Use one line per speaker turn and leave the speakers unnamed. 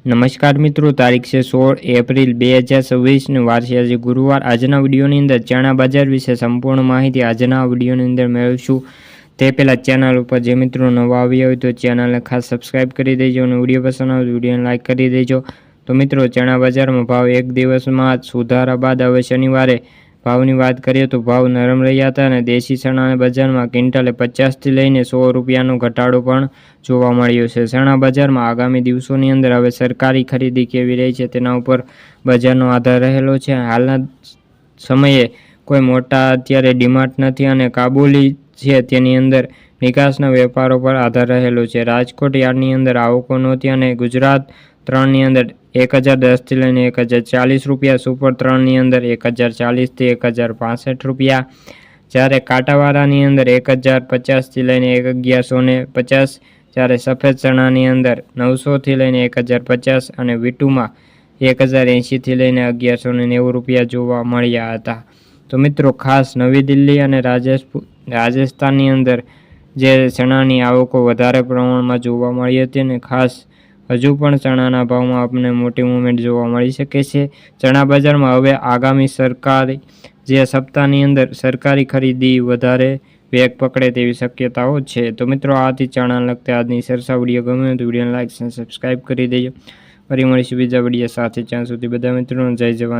નમસ્કાર મિત્રો, તારીખ છે 16 એપ્રિલ 2026 ને વાર છે આજે ગુરુવાર। આજના વિડીયોની અંદર ચણા બજાર વિશે સંપૂર્ણ માહિતી આજના વિડીયોની અંદર મેળવીશું। તે પહેલાં ચેનલ ઉપર જે મિત્રો નવા આવ્યા હોય તો ચેનલને ખાસ સબસ્ક્રાઇબ કરી દેજો અને વિડીયો પસંદ આવે તો વિડીયોને લાઇક કરી દેજો। તો મિત્રો, ચણા બજારમાં ભાવ એક દિવસમાં સુધારા બાદ હવે શનિવારે ભાવની વાત કરીએ તો ભાવ નરમ રહ્યા હતા અને દેશી ચણાના બજારમાં ક્વિન્ટલે 50થી લઈને 100 રૂપિયાનો ઘટાડો પણ જોવા મળ્યો છે। ચણા બજારમાં આગામી દિવસોની અંદર હવે સરકારી ખરીદી કેવી રહી છે તેના ઉપર બજારનો આધાર રહેલો છે। હાલના સમયે કોઈ મોટા અત્યારે ડિમાન્ડ નથી અને કાબુલી છે તેની અંદર નિકાસના વેપારો પર આધાર રહેલો છે। રાજકોટ યાર્ડની અંદર આવકો નહોતી અને ગુજરાત 3ની અંદર 1010થી લઈને 1040 રૂપિયા, સુપર 3ની અંદર 1040થી 1065 રૂપિયા, જ્યારે કાંટાવાળાની અંદર 1050થી લઈને 1150, જ્યારે સફેદ ચણાની અંદર 900થી લઈને 1050 અને વીટુમાં 1080થી લઈને 1190 રૂપિયા જોવા મળ્યા હતા। તો મિત્રો, ખાસ નવી દિલ્હી અને રાજસ્થાનની અંદર જે ચણાની આવકો વધારે પ્રમાણમાં જોવા મળી હતી અને ખાસ હજુ પણ ચણાના ભાવમાં આપણને મોટી મૂવમેન્ટ જોવા મળી શકે છે। ચણા બજારમાં હવે આગામી સરકારી જે સપ્તાહની અંદર સરકારી ખરીદી વધારે વેગ પકડે તેવી શક્યતાઓ છે। તો મિત્રો, આથી ચણા લગતા આજની સરસા વિડીયો ગમે તો વિડીયોને લાઈક અને સબસ્ક્રાઈબ કરી દેજો। ફરી મળીશું બીજા વિડીયો સાથે, ત્યાં સુધી બધા મિત્રોને જય જવાન।